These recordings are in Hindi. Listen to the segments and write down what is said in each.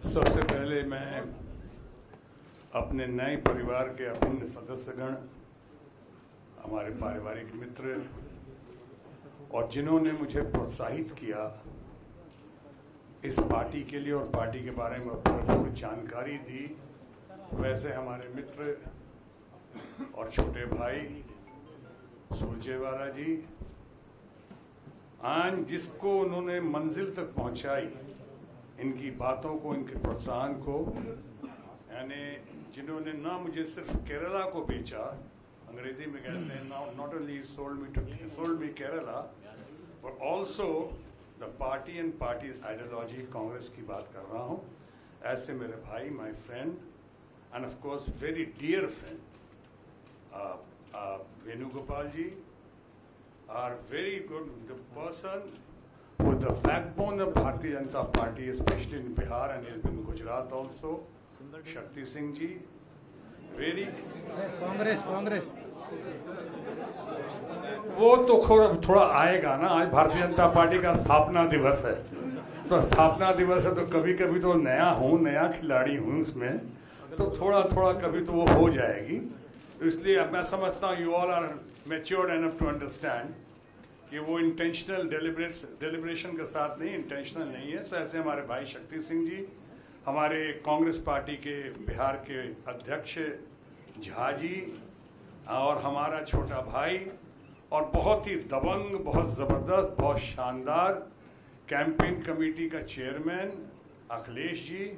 सबसे पहले मैं अपने नए परिवार के अभिन्न सदस्यगण, हमारे पारिवारिक मित्र और जिन्होंने मुझे प्रोत्साहित किया इस पार्टी के लिए और पार्टी के बारे में भरपूर जानकारी दी, वैसे हमारे मित्र और छोटे भाई सुरजेवाला जी, आज जिसको उन्होंने मंजिल तक पहुंचाई, इनकी बातों को, इनके प्रोत्साहन को, यानी जिन्होंने ना मुझे सिर्फ केरला को बेचा, अंग्रेजी में कहते हैं not only sold me Kerala but also the party and party ideology, Congress की बात कर रहा हूँ। ऐसे मेरे भाई, my friend and of course very dear friend Venugopal ji are very good, the person with the backbone of Bharatiya Janata Party, especially in Bihar and in Gujarat also, Shakti Singh ji, very Congress वो तो थोड़ा आएगा ना। आज भारतीय जनता पार्टी का स्थापना दिवस है, तो स्थापना दिवस है तो कभी कभी तो नया खिलाड़ी हूँ इसमें, तो थोड़ा कभी तो वो हो जाएगी। इसलिए मैं समझता हूँ you all are matured enough to understand कि वो इंटेंशनल डेलिब्रेशन के साथ नहीं, इंटेंशनल नहीं है। सो ऐसे हमारे भाई शक्ति सिंह जी, हमारे कांग्रेस पार्टी के बिहार के अध्यक्ष झा जी, और हमारा छोटा भाई और बहुत ही दबंग, बहुत ज़बरदस्त, बहुत शानदार कैंपेन कमेटी का चेयरमैन अखिलेश जी,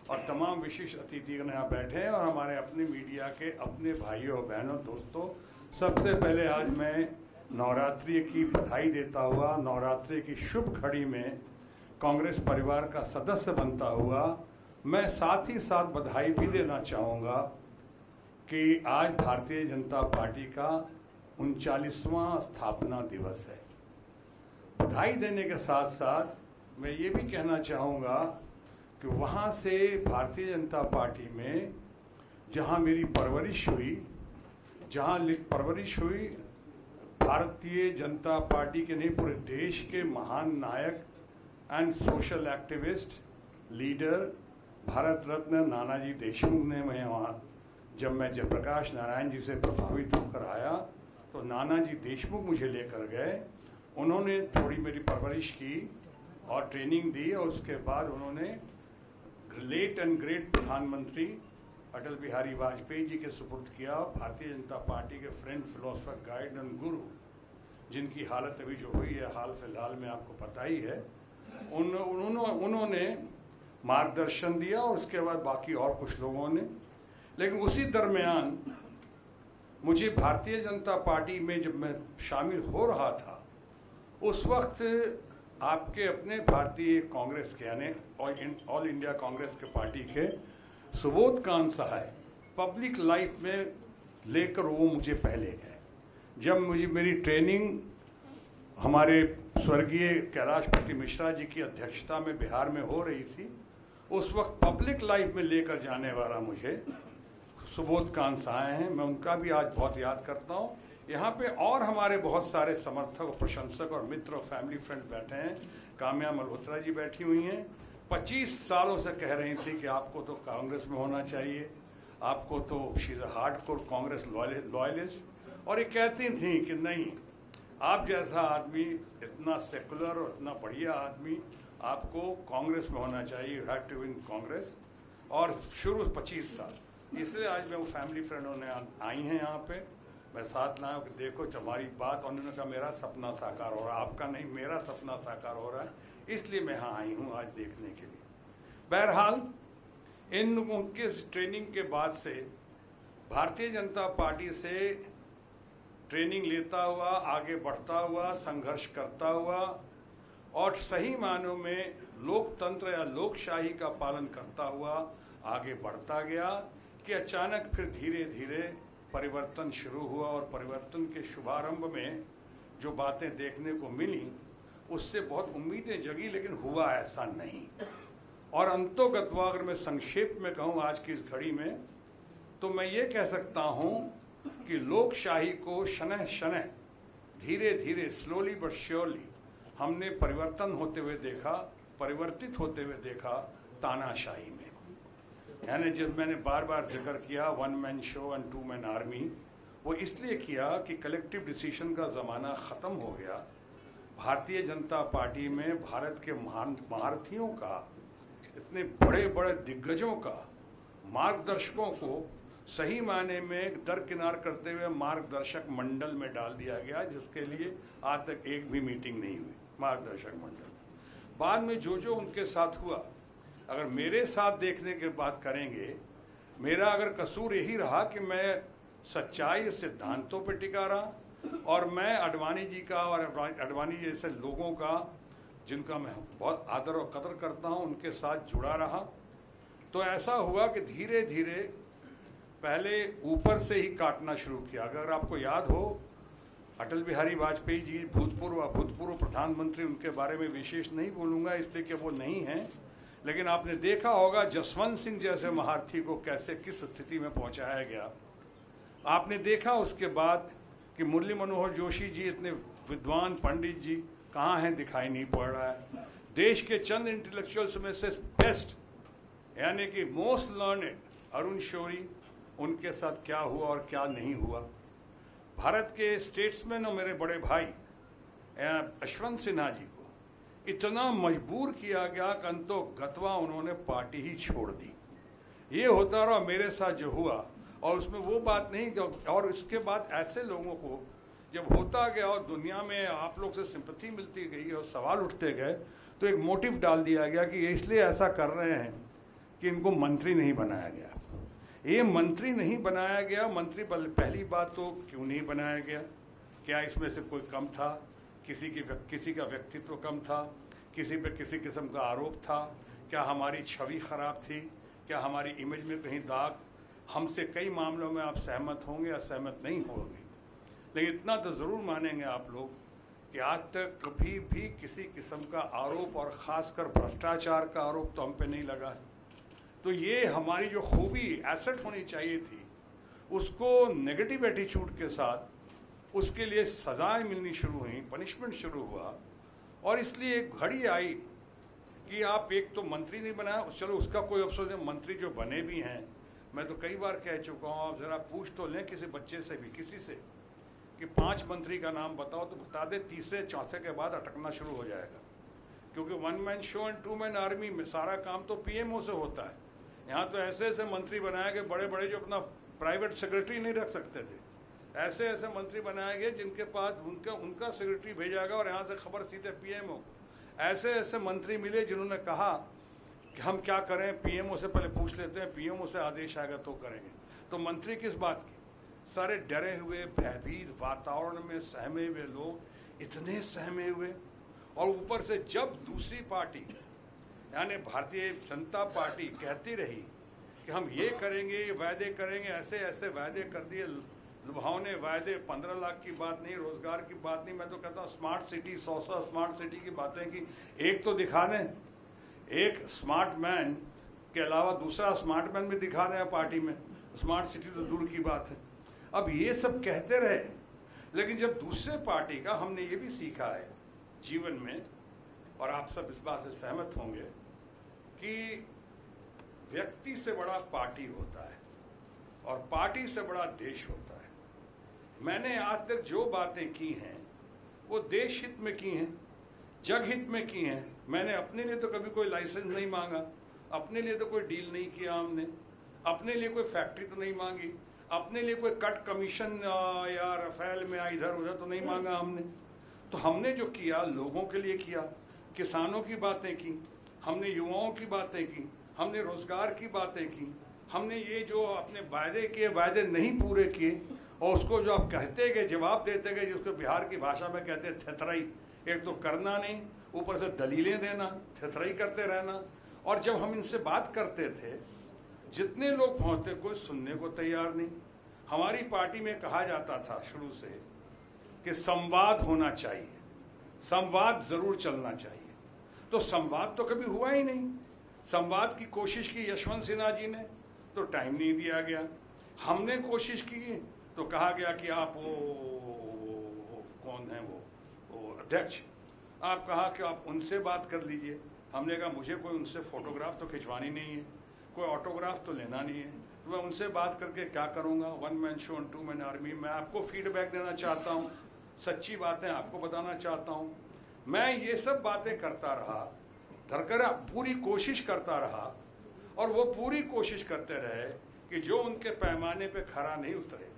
और तमाम विशिष्ट अतिथिगण यहाँ बैठे हैं, और हमारे अपने मीडिया के अपने भाइयों बहनों दोस्तों, सबसे पहले आज मैं नवरात्रि की बधाई देता हुआ, नवरात्रि की शुभ घड़ी में कांग्रेस परिवार का सदस्य बनता हुआ, मैं साथ ही साथ बधाई भी देना चाहूँगा कि आज भारतीय जनता पार्टी का 39वां स्थापना दिवस है। बधाई देने के साथ साथ मैं ये भी कहना चाहूँगा कि वहाँ से भारतीय जनता पार्टी में जहाँ मेरी परवरिश हुई, भारतीय जनता पार्टी के नहीं पूरे देश के महान नायक and social activist leader Bharat Ratna Nanaji Deshmukh ने, मैं वहाँ जब मैं जयप्रकाश नारायण जी से प्रभावित होकर आया तो नानाजी देशमुख मुझे लेकर गए। उन्होंने थोड़ी मेरी परवरिश की और ट्रेनिंग दी, और उसके बाद उन्होंने लेट एंड ग्रेट प्रधानमंत्री अटल बिहारी वाजपेयी जी के सुपुर्द किया। भारतीय जनता पार्टी के फ्रेंड, फिलोसफर, गाइड एंड गुरु, जिनकी हालत अभी जो हुई है हाल फिलहाल में आपको पता ही है, उन्होंने मार्गदर्शन दिया, और उसके बाद बाकी और कुछ लोगों ने। लेकिन उसी दरमियान मुझे भारतीय जनता पार्टी में जब मैं शामिल हो रहा था, उस वक्त आपके अपने भारतीय कांग्रेस के, यानी ऑल इंडिया कांग्रेस के पार्टी के सुबोध कांत सहाय पब्लिक लाइफ में लेकर वो मुझे पहले गए। जब मेरी ट्रेनिंग हमारे स्वर्गीय कैलाशपति मिश्रा जी की अध्यक्षता में बिहार में हो रही थी, उस वक्त पब्लिक लाइफ में लेकर जाने वाला मुझे सुबोध कांत सहाय हैं। मैं उनका भी आज बहुत याद करता हूँ। यहाँ पे और हमारे बहुत सारे समर्थक और प्रशंसक और मित्र और फैमिली फ्रेंड बैठे हैं। काम्या मल्होत्रा जी बैठी हुई हैं, 25 सालों से कह रही थी कि आपको तो कांग्रेस में होना चाहिए, आपको तो she is a hardcore Congress loyalist, और ये कहती थी कि नहीं, आप जैसा आदमी, इतना सेकुलर और इतना बढ़िया आदमी, आपको कांग्रेस में होना चाहिए, you have to win Congress. और शुरू 25 साल, इसलिए आज मैं वो फैमिली फ्रेंडों ने आई हैं यहाँ पे, मैं साथ लाया कि देखो हमारी बात, और उन्होंने कहा मेरा सपना साकार हो रहा है, आपका नहीं, मेरा सपना साकार हो रहा है, इसलिए मैं यहाँ आई हूँ आज देखने के लिए। बहरहाल इन उनके ट्रेनिंग के बाद से भारतीय जनता पार्टी से ट्रेनिंग लेता हुआ, आगे बढ़ता हुआ, संघर्ष करता हुआ, और सही मायनों में लोकतंत्र या लोकशाही का पालन करता हुआ आगे बढ़ता गया कि अचानक फिर धीरे धीरे परिवर्तन शुरू हुआ, और परिवर्तन के शुभारंभ में जो बातें देखने को मिली उससे बहुत उम्मीदें जगी, लेकिन हुआ ऐसा नहीं। और अंतोगत्वा अगर मैं संक्षेप में कहूँ आज की इस घड़ी में, तो मैं ये कह सकता हूँ कि लोकशाही को शनह शनह, धीरे धीरे, स्लोली बट श्योरली हमने परिवर्तन होते हुए देखा, परिवर्तित होते हुए देखा, तानाशाही में। यानी जब मैंने बार बार जिक्र किया 1 man show and 2 man army, वो इसलिए किया कि कलेक्टिव डिसीजन का ज़माना ख़त्म हो गया। भारतीय जनता पार्टी में भारत के महारथियों का, इतने बड़े बड़े दिग्गजों का, मार्गदर्शकों को सही मायने में दरकिनार करते हुए मार्गदर्शक मंडल में डाल दिया गया, जिसके लिए आज तक एक भी मीटिंग नहीं हुई मार्गदर्शक मंडल। बाद में जो उनके साथ हुआ, अगर मेरे साथ देखने की बात करेंगे, मेरा अगर कसूर यही रहा कि मैं सच्चाई सिद्धांतों पर टिका रहा और मैं अडवाणी जी का और अडवाणी जैसे लोगों का, जिनका मैं बहुत आदर और कदर करता हूं, उनके साथ जुड़ा रहा। तो ऐसा हुआ कि धीरे धीरे पहले ऊपर से ही काटना शुरू किया। अगर आपको याद हो, अटल बिहारी वाजपेयी जी भूतपूर्व प्रधानमंत्री, उनके बारे में विशेष नहीं बोलूँगा इसलिए कि वो नहीं हैं, लेकिन आपने देखा होगा जसवंत सिंह जैसे महारथी को कैसे किस स्थिति में पहुंचाया गया। आपने देखा उसके बाद कि मुरली मनोहर जोशी जी, इतने विद्वान पंडित जी कहाँ हैं, दिखाई नहीं पड़ रहा है। देश के चंद इंटेलेक्चुअल्स में से बेस्ट यानी कि मोस्ट लर्नेड अरुण शौरी, उनके साथ क्या हुआ और क्या नहीं हुआ। भारत के स्टेट्समैन और मेरे बड़े भाई यशवंत सिन्हा जी को इतना मजबूर किया गया कि अंतो गतवा उन्होंने पार्टी ही छोड़ दी। ये होता रहा मेरे साथ जो हुआ, और उसमें वो बात नहीं जो, और इसके बाद ऐसे लोगों को जब होता गया और दुनिया में आप लोग से सिंपैथी मिलती गई और सवाल उठते गए, तो एक मोटिव डाल दिया गया कि ये इसलिए ऐसा कर रहे हैं कि इनको मंत्री नहीं बनाया गया। ये मंत्री नहीं बनाया गया, मंत्री पहली बात तो क्यों नहीं बनाया गया? क्या इसमें से कोई कम था? किसी का व्यक्तित्व कम था? किसी पे किसी किस्म का आरोप था? क्या हमारी छवि खराब थी? क्या हमारी इमेज में कहीं दाग? हमसे कई मामलों में आप सहमत होंगे या सहमत नहीं होंगे, लेकिन इतना तो ज़रूर मानेंगे आप लोग कि आज तक कभी भी किसी किस्म का आरोप, और ख़ासकर भ्रष्टाचार का आरोप तो हम पे नहीं लगा है। तो ये हमारी जो खूबी एसेट होनी चाहिए थी, उसको नेगेटिव एटीट्यूड के साथ उसके लिए सज़ाएं मिलनी शुरू हुई, पनिशमेंट शुरू हुआ। और इसलिए एक घड़ी आई कि आप एक तो मंत्री नहीं बनाया, चलो उसका कोई अफसोस नहीं, मंत्री जो बने भी हैं, मैं तो कई बार कह चुका हूँ, आप ज़रा पूछ तो लें किसी बच्चे से भी, किसी से, कि 5 मंत्री का नाम बताओ, तो बता दे, तीसरे चौथे के बाद अटकना शुरू हो जाएगा। क्योंकि 1 man show and 2 man army में सारा काम तो पीएमओ से होता है। यहाँ तो ऐसे ऐसे मंत्री बनाए गए, बड़े बड़े जो अपना प्राइवेट सेक्रेटरी नहीं रख सकते थे, ऐसे ऐसे मंत्री बनाए गए जिनके पास उनका सेक्रेटरी भेजा गया और यहाँ से खबर सीधे पीएमओ। ऐसे ऐसे मंत्री मिले जिन्होंने कहा कि हम क्या करें, पीएमओ से पहले पूछ लेते हैं, पीएमओ से आदेश आएगा तो करेंगे। तो मंत्री किस बात की? सारे डरे हुए, भयभीत वातावरण में सहमे हुए लोग, इतने सहमे हुए। और ऊपर से जब दूसरी पार्टी यानी भारतीय जनता पार्टी कहती रही कि हम ये करेंगे, ये वायदे करेंगे, ऐसे ऐसे वायदे कर दिए, लुभावने वायदे, 15 लाख की बात नहीं, रोजगार की बात नहीं, मैं तो कहता हूँ स्मार्ट सिटी, 100 स्मार्ट सिटी की बातें की, एक तो दिखा दें, एक स्मार्ट मैन के अलावा दूसरा स्मार्ट मैन भी दिखा दें पार्टी में, स्मार्ट सिटी तो दूर की बात है। अब ये सब कहते रहे, लेकिन जब दूसरे पार्टी का, हमने ये भी सीखा है जीवन में, और आप सब इस बात से सहमत होंगे कि व्यक्ति से बड़ा पार्टी होता है और पार्टी से बड़ा देश होता है। मैंने आज तक जो बातें की हैं वो देश हित में की हैं, जग हित में की हैं। मैंने अपने लिए तो कभी कोई लाइसेंस नहीं मांगा, अपने लिए तो कोई डील नहीं किया हमने, अपने लिए कोई फैक्ट्री तो नहीं मांगी, अपने लिए कोई कट कमीशन या रफेल में या इधर उधर तो नहीं मांगा हमने। तो हमने जो किया लोगों के लिए किया, किसानों की बातें की, हमने युवाओं की बातें की, हमने रोजगार की बातें की, हमने ये जो अपने वायदे किए, वायदे नहीं पूरे किए, और उसको जो आप कहते गए, जवाब देते गए, जिसको बिहार की भाषा में कहते हैं थेथराई, एक तो करना नहीं, ऊपर से दलीलें देना, थेथराई करते रहना। और जब हम इनसे बात करते थे, जितने लोग पहुँचते, कोई सुनने को तैयार नहीं। हमारी पार्टी में कहा जाता था शुरू से कि संवाद होना चाहिए, संवाद जरूर चलना चाहिए। तो संवाद तो कभी हुआ ही नहीं। संवाद की कोशिश की यशवंत सिन्हा जी ने, तो टाइम नहीं दिया गया। हमने कोशिश की तो कहा गया कि आप वो कौन है वो अध्यक्ष, आप कहा कि आप उनसे बात कर लीजिए। हमने कहा मुझे कोई उनसे फ़ोटोग्राफ तो खिंचवानी नहीं है, कोई ऑटोग्राफ तो लेना नहीं है, तो मैं उनसे बात करके क्या करूँगा। 1 man show and 2 man army. मैं आपको फीडबैक देना चाहता हूँ, सच्ची बातें आपको बताना चाहता हूँ। मैं ये सब बातें करता रहा, धरकरा पूरी कोशिश करता रहा, और वो पूरी कोशिश करते रहे कि जो उनके पैमाने पे खरा नहीं उतरे